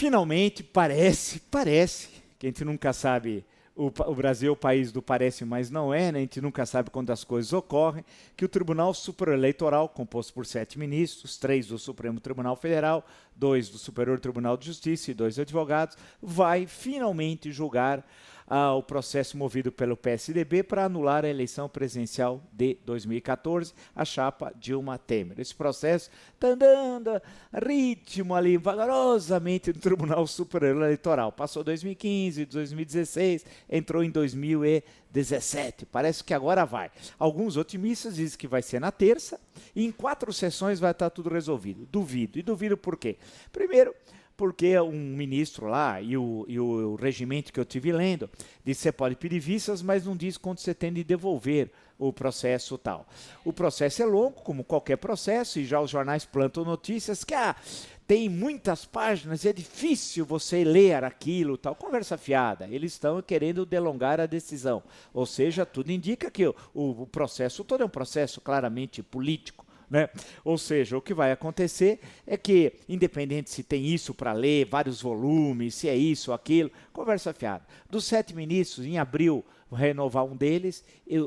finalmente, parece que a gente nunca sabe, o Brasil é o país do parece, mas não é, né? A gente nunca sabe quando as coisas ocorrem, que o Tribunal Superior Eleitoral, composto por 7 ministros, 3 do Supremo Tribunal Federal, 2 do Superior Tribunal de Justiça e 2 advogados, vai finalmente julgar o processo movido pelo PSDB para anular a eleição presidencial de 2014, a chapa Dilma Temer. Esse processo está andando a ritmo ali, vagarosamente, no Tribunal Superior Eleitoral. Passou 2015, 2016, entrou em 2017. Parece que agora vai. Alguns otimistas dizem que vai ser na terça e em 4 sessões vai estar tudo resolvido. Duvido. E duvido por quê? Primeiro, porque um ministro lá e o regimento que eu tive lendo diz que você pode pedir vistas, mas não diz quando você tem de devolver o processo tal. O processo é longo, como qualquer processo, e já os jornais plantam notícias que tem muitas páginas, é difícil você ler aquilo, tal. Conversa fiada, eles estão querendo delongar a decisão. Ou seja, tudo indica que o processo todo é um processo claramente político. Né? Ou seja, o que vai acontecer é que, independente se tem isso para ler, vários volumes, se é isso ou aquilo, conversa fiada. Dos 7 ministros, em abril, renovar um deles,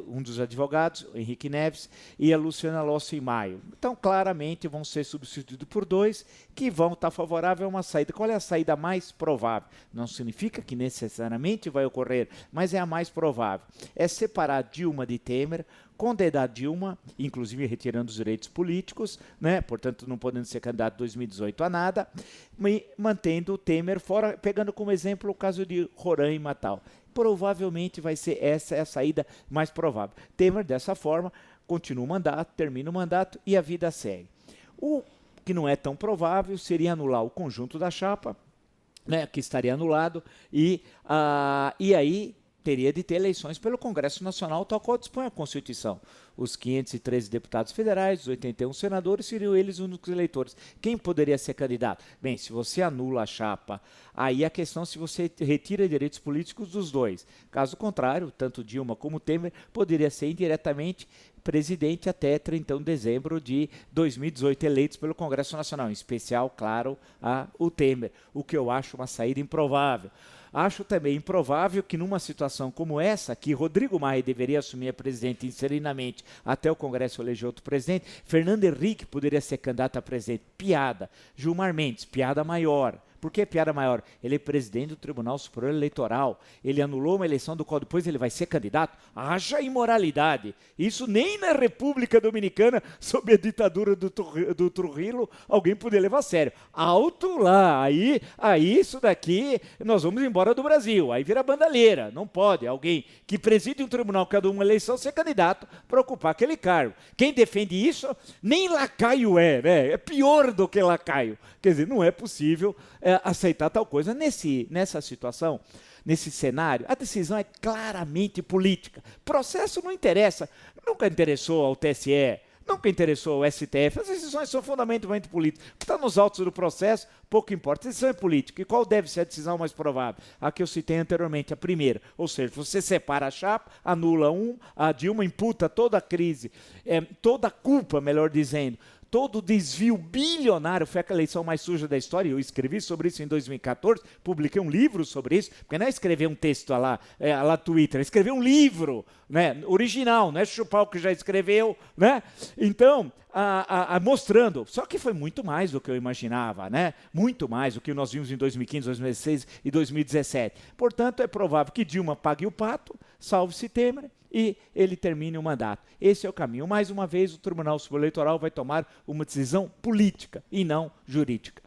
um dos advogados, o Henrique Neves, e a Luciana Lossi em maio. Então, claramente, vão ser substituídos por 2 que vão estar favoráveis a uma saída. Qual é a saída mais provável? Não significa que necessariamente vai ocorrer, mas é a mais provável. É separar Dilma de Temer, condenar Dilma, inclusive retirando os direitos políticos, né? Portanto, não podendo ser candidato em 2018 a nada, e mantendo o Temer fora, pegando como exemplo o caso de Roraima e tal. Provavelmente vai ser essa a saída mais provável. Temer, dessa forma, continua o mandato, termina o mandato e a vida segue. O que não é tão provável seria anular o conjunto da chapa, né, que estaria anulado, e aí teria de ter eleições pelo Congresso Nacional, tal qual dispõe a Constituição. Os 513 deputados federais, os 81 senadores, seriam eles os únicos eleitores. Quem poderia ser candidato? Bem, se você anula a chapa, aí a questão é se você retira direitos políticos dos 2. Caso contrário, tanto Dilma como Temer poderia ser indiretamente presidente até 31 de dezembro de 2018, eleitos pelo Congresso Nacional, em especial, claro, o Temer, o que eu acho uma saída improvável. Acho também improvável que numa situação como essa, que Rodrigo Maia deveria assumir a presidente interinamente até o Congresso eleger outro presidente, Fernando Henrique poderia ser candidato a presidente. Piada. Gilmar Mendes, piada maior. Por que piada maior? Ele é presidente do Tribunal Superior Eleitoral. Ele anulou uma eleição do qual depois ele vai ser candidato. Haja imoralidade. Isso nem na República Dominicana, sob a ditadura do Trujillo, alguém poderia levar a sério. Alto lá. Aí isso daqui, nós vamos embora do Brasil. Aí vira bandalheira. Não pode alguém que preside um tribunal cada uma eleição ser candidato para ocupar aquele cargo. Quem defende isso, nem lacaio é, né? É pior do que lacaio. Quer dizer, não é possível aceitar tal coisa. Nessa situação, nesse cenário, a decisão é claramente política. Processo não interessa, nunca interessou ao TSE, nunca interessou ao STF. As decisões são fundamentalmente políticas. O que está nos autos do processo, pouco importa. A decisão é política. E qual deve ser a decisão mais provável? A que eu citei anteriormente, a primeira. Ou seja, você separa a chapa, anula a Dilma imputa toda a crise, toda a culpa, melhor dizendo, todo o desvio bilionário, foi a eleição mais suja da história. Eu escrevi sobre isso em 2014, publiquei um livro sobre isso, porque não é escrever um texto lá Twitter, é escrever um livro, né, original, não é chupar o que já escreveu, né? Então, mostrando, só que foi muito mais do que eu imaginava, né? Muito mais do que nós vimos em 2015, 2016 e 2017. Portanto, é provável que Dilma pague o pato, salve-se Temer, e ele termine o mandato. Esse é o caminho. Mais uma vez, o Tribunal Superior Eleitoral vai tomar uma decisão política e não jurídica.